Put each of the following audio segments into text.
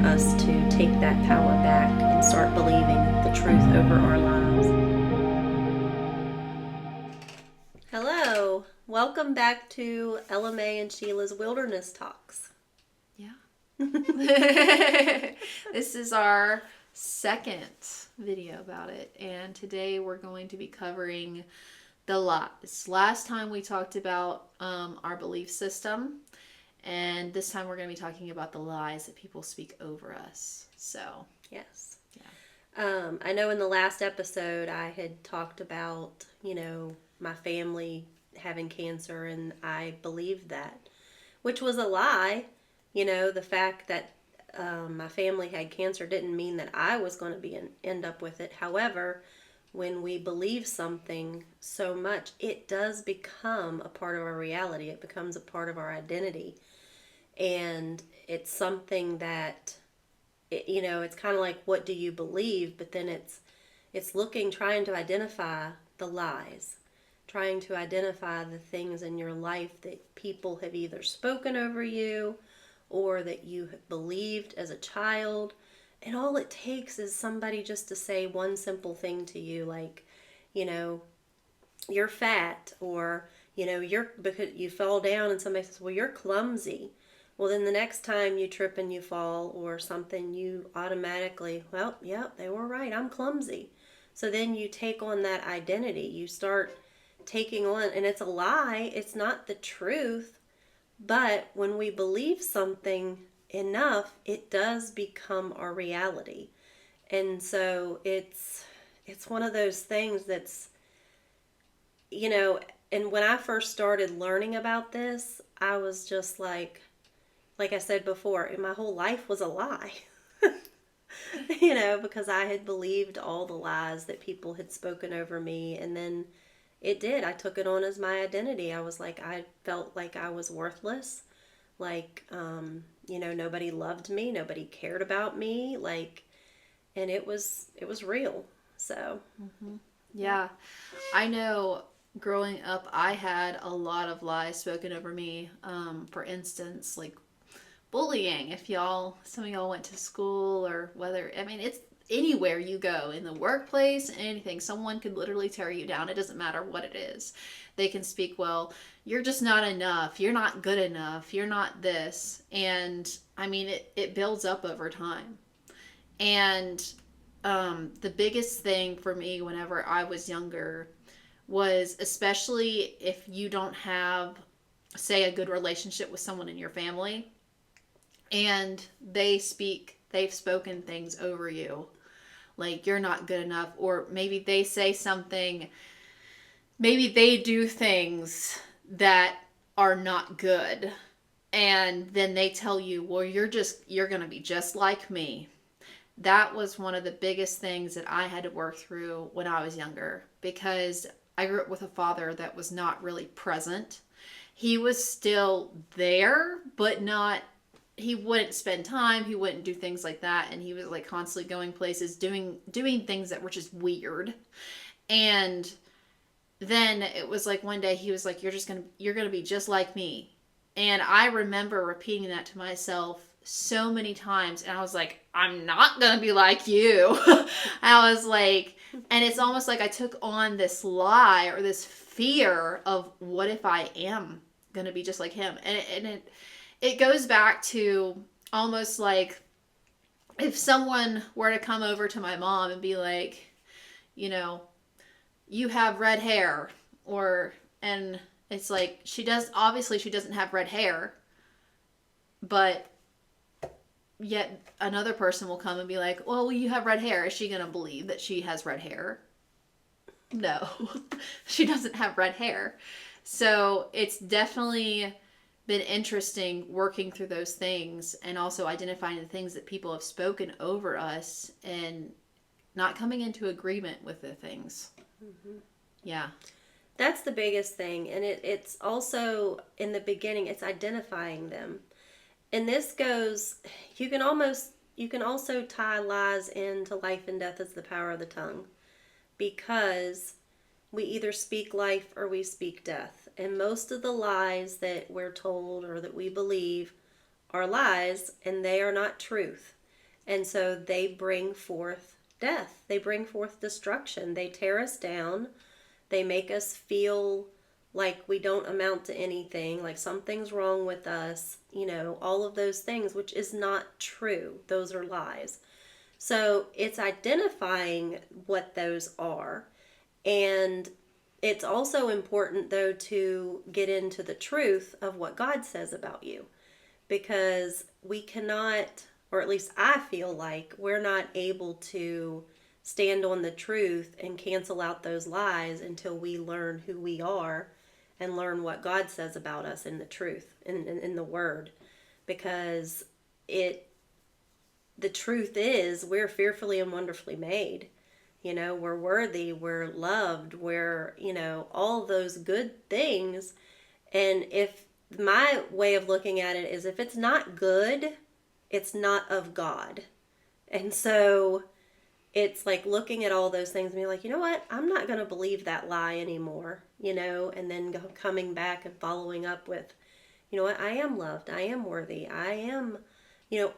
us to take that power back and start believing the truth over our lives. Hello, welcome back to Ella May and Sheila's Wilderness Talks. Yeah. This is our second video about it, and today we're going to be covering the lies. Last time we talked about our belief system, and this time we're going to be talking about the lies that people speak over us. So, yes. Yeah. I know in the last episode I had talked about, my family having cancer, and I believed that, which was a lie. The fact that my family had cancer didn't mean that I was going to end up with it. However, when we believe something so much, it does become a part of our reality. It becomes a part of our identity. And it's something that, it's kind of like, what do you believe? But then it's trying to identify the lies, trying to identify the things in your life that people have either spoken over you or that you have believed as a child. And all it takes is somebody just to say one simple thing to you, like, you're fat, or, because you fell down and somebody says, well, you're clumsy. Well, then the next time you trip and you fall or something, you automatically, well, yeah, they were right, I'm clumsy. So then you take on that identity. You start taking on, and it's a lie, it's not the truth, but when we believe something enough, it does become our reality. And so it's one of those things that's, and when I first started learning about this, I was just like I said before, my whole life was a lie. Because I had believed all the lies that people had spoken over me, and then I took it on as my identity. I was like, I felt like I was worthless. Like, nobody loved me. Nobody cared about me. And it was real. So. Mm-hmm. Yeah. I know growing up, I had a lot of lies spoken over me. For instance, like bullying. If some of y'all went to school, or it's anywhere you go, in the workplace, anything, someone could literally tear you down. It doesn't matter what it is. They can speak, well, you're just not enough, you're not good enough, you're not this. And it builds up over time. And the biggest thing for me whenever I was younger was, especially if you don't have, say, a good relationship with someone in your family, and they've spoken things over you, like you're not good enough, or maybe they say something, maybe they do things that are not good, and then they tell you, well, you're gonna be just like me. That was one of the biggest things that I had to work through when I was younger, because I grew up with a father that was not really present. He was still there, but not, he wouldn't spend time, he wouldn't do things like that, and he was like constantly going places, doing things that were just weird. And then it was like one day he was like, you're gonna be just like me. And I remember repeating that to myself so many times, and I was like, I'm not gonna be like you. I was like, and it's almost like I took on this lie, or this fear of, what if I am gonna be just like him? And it goes back to almost like if someone were to come over to my mom and be like, you have red hair, and it's like, she doesn't have red hair, but yet another person will come and be like, well, you have red hair. Is she going to believe that she has red hair? No, she doesn't have red hair. So it's definitely been interesting working through those things, and also identifying the things that people have spoken over us and not coming into agreement with the things. Mm-hmm. Yeah. That's the biggest thing. And it's also, in the beginning, it's identifying them. And this goes, you can also tie lies into life and death as the power of the tongue. Because we either speak life or we speak death. And most of the lies that we're told or that we believe are lies, and they are not truth. And so they bring forth death. They bring forth destruction. They tear us down. They make us feel like we don't amount to anything, like something's wrong with us, all of those things, which is not true. Those are lies. So it's identifying what those are. And it's also important, though, to get into the truth of what God says about you, because we cannot, or at least I feel like we're not able to stand on the truth and cancel out those lies until we learn who we are and learn what God says about us in the truth, in the Word. Because the truth is, we're fearfully and wonderfully made. We're worthy, we're loved, we're, all those good things. And if my way of looking at it is, if it's not good, it's not of God. And so it's like looking at all those things and being like, you know what? I'm not going to believe that lie anymore, and then coming back and following up with, you know what? I am loved. I am worthy. I am,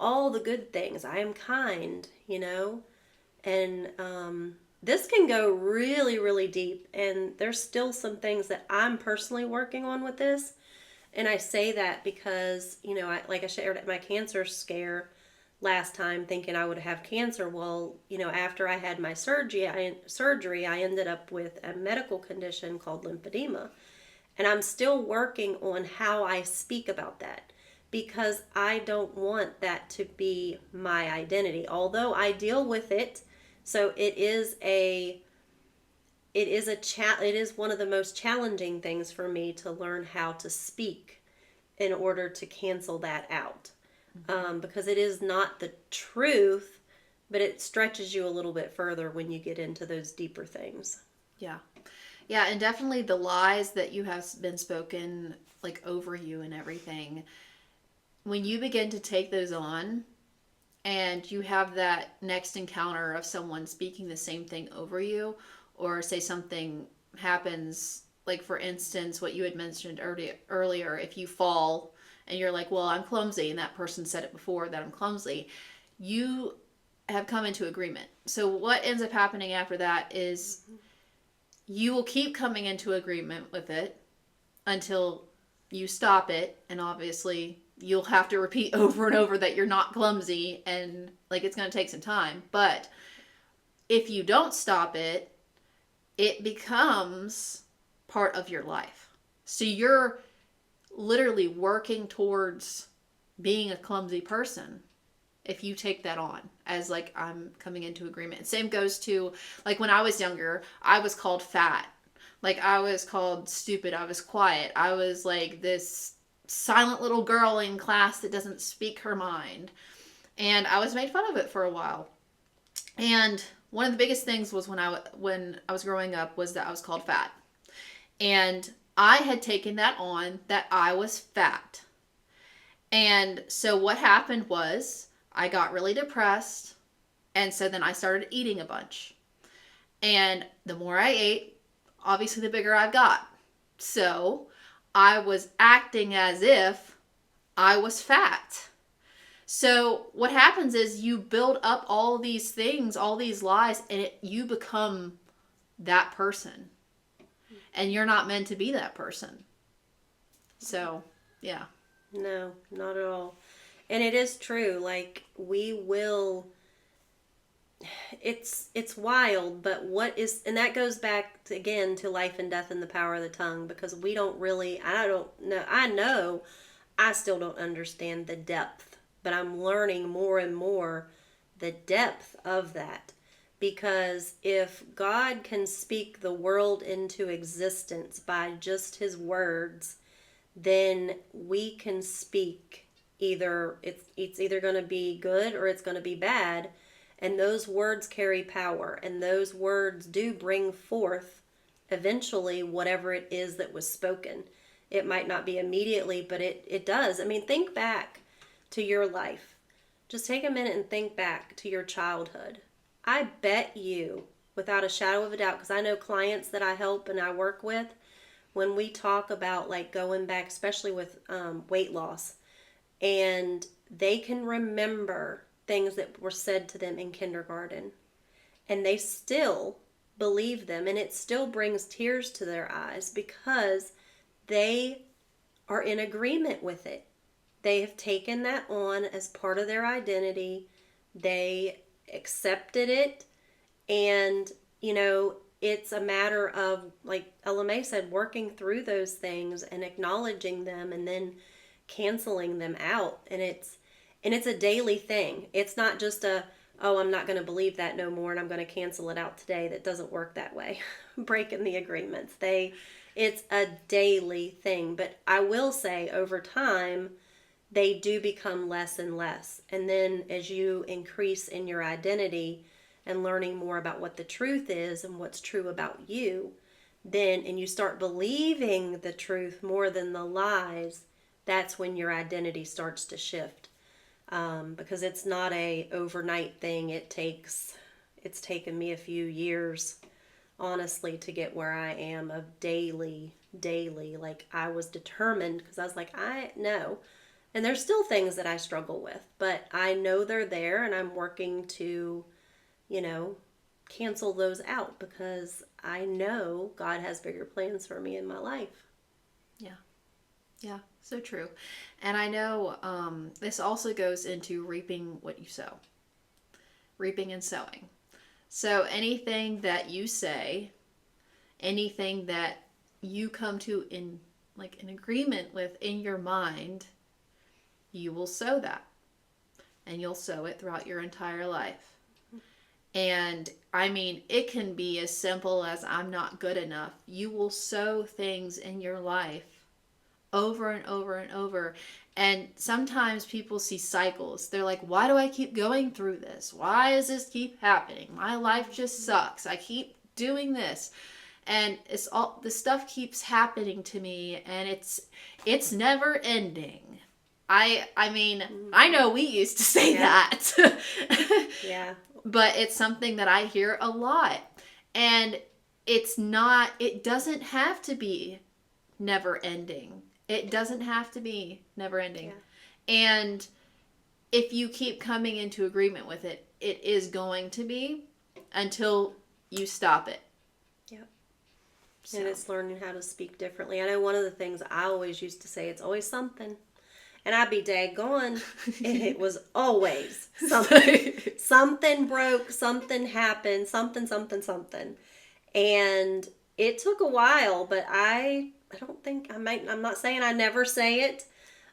all the good things. I am kind, and this can go really, really deep. And there's still some things that I'm personally working on with this. And I say that because, like I shared at my cancer scare last time, thinking I would have cancer. Well, after I had my surgery, I ended up with a medical condition called lymphedema. And I'm still working on how I speak about that, because I don't want that to be my identity. Although I deal with it, so it is one of the most challenging things for me to learn how to speak in order to cancel that out. Because it is not the truth, but it stretches you a little bit further when you get into those deeper things. Yeah. Yeah, and definitely the lies that you have been spoken like over you and everything. When you begin to take those on and you have that next encounter of someone speaking the same thing over you, or say something happens, like for instance, what you had mentioned earlier, if you fall and you're like, well, I'm clumsy, and that person said it before that I'm clumsy, you have come into agreement. So what ends up happening after that is you will keep coming into agreement with it until you stop it, and obviously you'll have to repeat over and over that you're not clumsy, and like it's going to take some time. But if you don't stop it, it becomes part of your life. So you're literally working towards being a clumsy person if you take that on as like, I'm coming into agreement. Same goes to like when I was younger, I was called fat. Like I was called stupid. I was quiet. I was like this silent little girl in class that doesn't speak her mind. And I was made fun of it for a while. And one of the biggest things was when I was growing up was that I was called fat. And I had taken that on, that I was fat. And so what happened was I got really depressed. And so then I started eating a bunch. And the more I ate, obviously the bigger I got. So I was acting as if I was fat. So what happens is you build up all these things, all these lies, and you become that person. And you're not meant to be that person. So, yeah. No, not at all. And it is true. Like, it's wild, but and that goes back again to life and death and the power of the tongue, because I know I still don't understand the depth, but I'm learning more and more the depth of that. Because if God can speak the world into existence by just his words, then we can speak it's either going to be good or it's going to be bad. And those words carry power, and those words do bring forth eventually whatever it is that was spoken. It might not be immediately, but it does. I mean, think back to your life. Just take a minute and think back to your childhood. I bet you, without a shadow of a doubt, because I know clients that I help and I work with, when we talk about like going back, especially with weight loss, and they can remember things that were said to them in kindergarten, and they still believe them, and it still brings tears to their eyes because they are in agreement with it. They have taken that on as part of their identity. They accepted it, and it's a matter of, like Ella May said, working through those things and acknowledging them and then canceling them out. And it's a daily thing. It's not just oh, I'm not going to believe that no more and I'm going to cancel it out today. That doesn't work that way. Breaking the agreements. It's a daily thing. But I will say, over time, they do become less and less. And then as you increase in your identity and learning more about what the truth is and what's true about you, and you start believing the truth more than the lies, that's when your identity starts to shift. Because it's not a overnight thing. It's taken me a few years, honestly, to get where I am, of daily, like I was determined, because I was like, I know. And there's still things that I struggle with, but I know they're there, and I'm working to, cancel those out, because I know God has bigger plans for me in my life. Yeah, so true. And I know this also goes into reaping what you sow. Reaping and sowing. So anything that you say, anything that you come to in an agreement with in your mind, you will sow that. And you'll sow it throughout your entire life. And I mean, it can be as simple as, I'm not good enough. You will sow things in your life over and over and over. And sometimes people see cycles. They're like, why do I keep going through this? Why does this keep happening? My life just sucks. I keep doing this. And the stuff keeps happening to me, and it's never ending. I mean, I know we used to say that. Yeah. But it's something that I hear a lot. And it doesn't have to be never ending. It doesn't have to be never ending. Yeah. And if you keep coming into agreement with it, it is going to be, until you stop it. Yep. So. And it's learning how to speak differently. I know one of the things I always used to say, it's always something. And I'd be daggone, and it was always something. Something broke, something happened, something. And it took a while, but I don't think I'm not saying I never say it,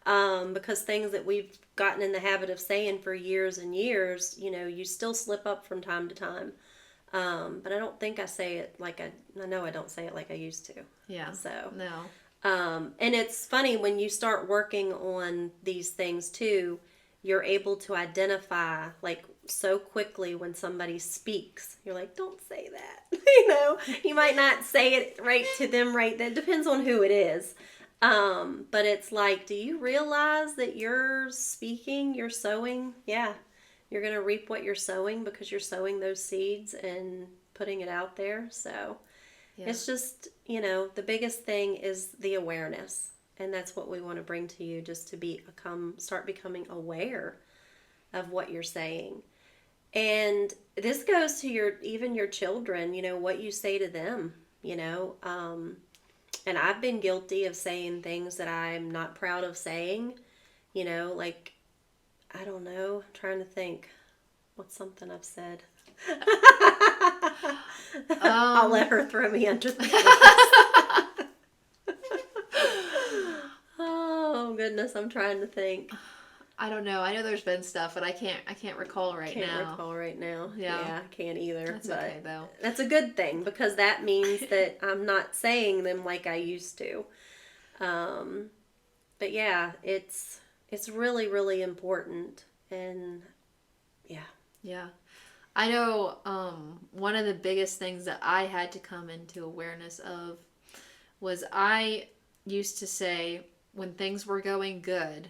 because things that we've gotten in the habit of saying for years and years, you still slip up from time to time. But I don't think I say it I know I don't say it like I used to. Yeah. So. No. And it's funny, when you start working on these things too, you're able to identify so quickly when somebody speaks. You're like, don't say that. You might not say it right to them right then. It depends on who it is. But it's like, do you realize that you're speaking, you're sowing? Yeah. You're going to reap what you're sowing, because you're sowing those seeds and putting it out there. So yeah. It's just, the biggest thing is the awareness. And that's what we want to bring to you, just to start becoming aware of what you're saying. And this goes to even your children, what you say to them, and I've been guilty of saying things that I'm not proud of saying, I don't know, I'm trying to think. What's something I've said? I'll let her throw me under the bus. Oh goodness, I'm trying to think. I don't know. I know there's been stuff, but I can't recall right now. Can't recall right now. Yeah, I can't either. That's okay though. That's a good thing, because that means that I'm not saying them like I used to. But yeah, it's really, really important, and yeah. Yeah. I know one of the biggest things that I had to come into awareness of was, I used to say, when things were going good,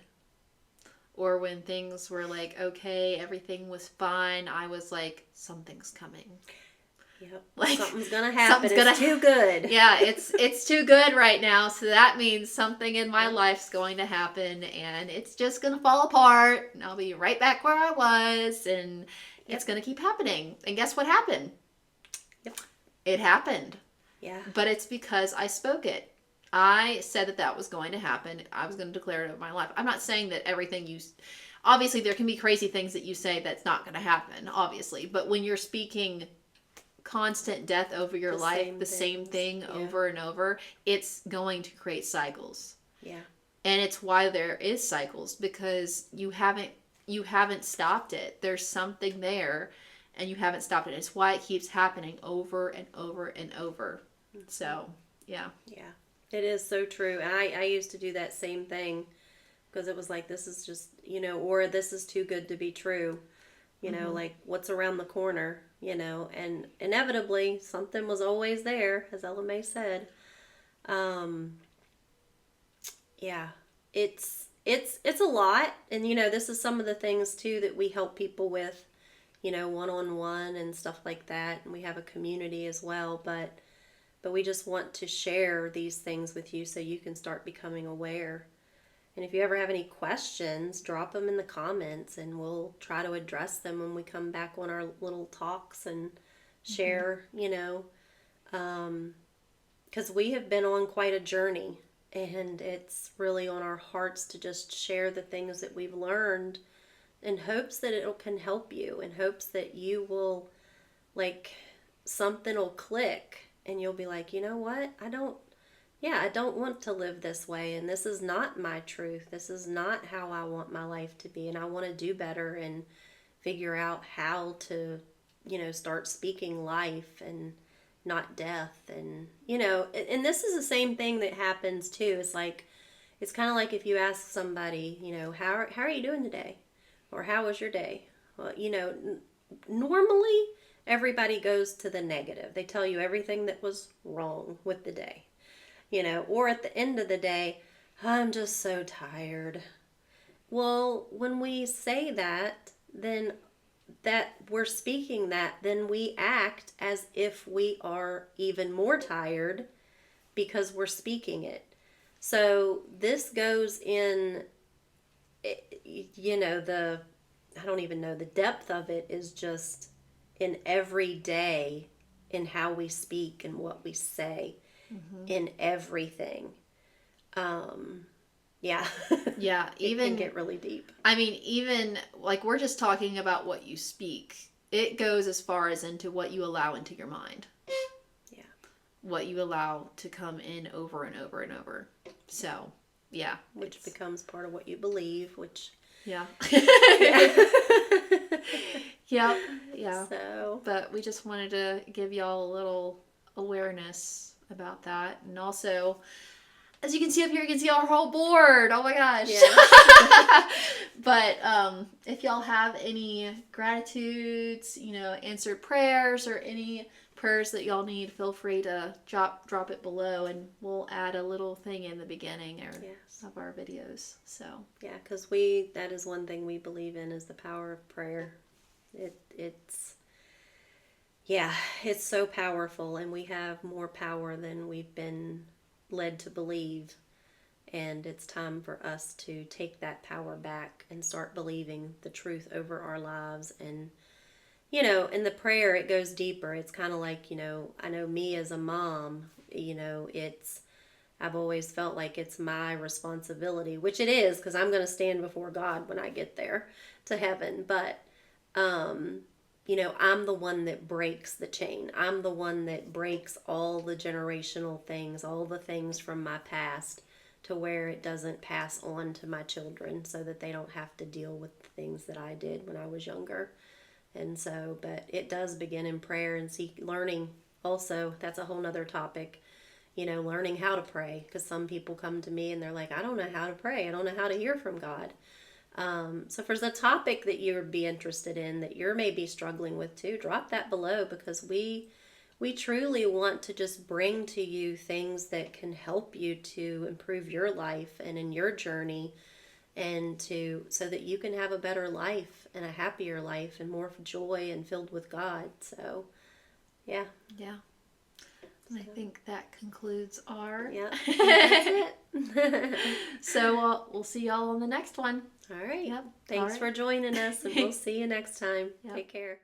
or when things were okay, everything was fine, I was like, something's coming. Yep. Like, Something's gonna happen. something's It's too good. Yeah, it's too good right now, so that means something in my life's going to happen, and it's just gonna fall apart, and I'll be right back where I was, and it's gonna keep happening. And guess what happened? Yep. It happened. Yeah. But it's because I spoke it. I said that that was going to happen. I was going to declare it over my life. I'm not saying that everything you... Obviously, there can be crazy things that you say that's not going to happen, obviously. But when you're speaking constant death over your life, the same thing over and over, it's going to create cycles. Yeah. And it's why there is cycles, because you haven't stopped it. There's something there, and you haven't stopped it. It's why it keeps happening over and over and over. So, yeah. Yeah. It is so true. And I used to do that same thing, because it was like, this is just, or this is too good to be true. Like, what's around the corner, and inevitably something was always there, as Ella May said. Yeah, it's a lot. And, this is some of the things too that we help people with, one-on-one and stuff like that. And we have a community as well, but we just want to share these things with you so you can start becoming aware. And if you ever have any questions, drop them in the comments, and we'll try to address them when we come back on our little talks and share, because we have been on quite a journey, and it's really on our hearts to just share the things that we've learned in hopes that it can help you, in hopes that you will, something will click, and you'll be like, you know what, I don't want to live this way, and this is not my truth. This is not how I want my life to be, and I want to do better and figure out how to, start speaking life and not death. And, and this is the same thing that happens too. It's like, it's kind of like if you ask somebody, how are you doing today? Or how was your day? Well, normally everybody goes to the negative. They tell you everything that was wrong with the day. Or at the end of the day, I'm just so tired. Well, when we say that, then that we're speaking that, then we act as if we are even more tired because we're speaking it. So this goes in, I don't even know, the depth of it is just in every day in how we speak and what we say. In everything. Yeah. Yeah, it can get really deep. I mean, even like we're just talking about what you speak. It goes as far as into what you allow into your mind. Yeah. What you allow to come in over and over and over. So, yeah. Which becomes part of what you believe, which... Yeah. Yeah. Yeah. So... But we just wanted to give y'all a little awareness about that. And also, as you can see up here, you can see our whole board. Oh my gosh. Yeah. But if y'all have any gratitudes, answered prayers, or any prayers that y'all need, feel free to drop it below, and we'll add a little thing in the beginning of our videos. So yeah, because that is one thing we believe in, is the power of prayer. It's so powerful, and we have more power than we've been led to believe. And it's time for us to take that power back and start believing the truth over our lives. And, in the prayer, it goes deeper. It's kind of like, I know me as a mom, I've always felt like it's my responsibility, which it is, because I'm going to stand before God when I get there to heaven. But, I'm the one that breaks the chain. I'm the one that breaks all the generational things, all the things from my past, to where it doesn't pass on to my children, so that they don't have to deal with the things that I did when I was younger. And so, but it does begin in prayer, and learning also. That's a whole nother topic, learning how to pray, because some people come to me and they're like, I don't know how to pray. I don't know how to hear from God. So if there's a topic that you would be interested in, that you're maybe struggling with too, drop that below, because we truly want to just bring to you things that can help you to improve your life and in your journey, and so that you can have a better life and a happier life and more joy and filled with God. So Yeah. Yeah. And I think that concludes our. Yeah. That's it. So we'll see y'all on the next one. All right. Yep. Thanks All for right. joining us, and we'll see you next time. Yep. Take care.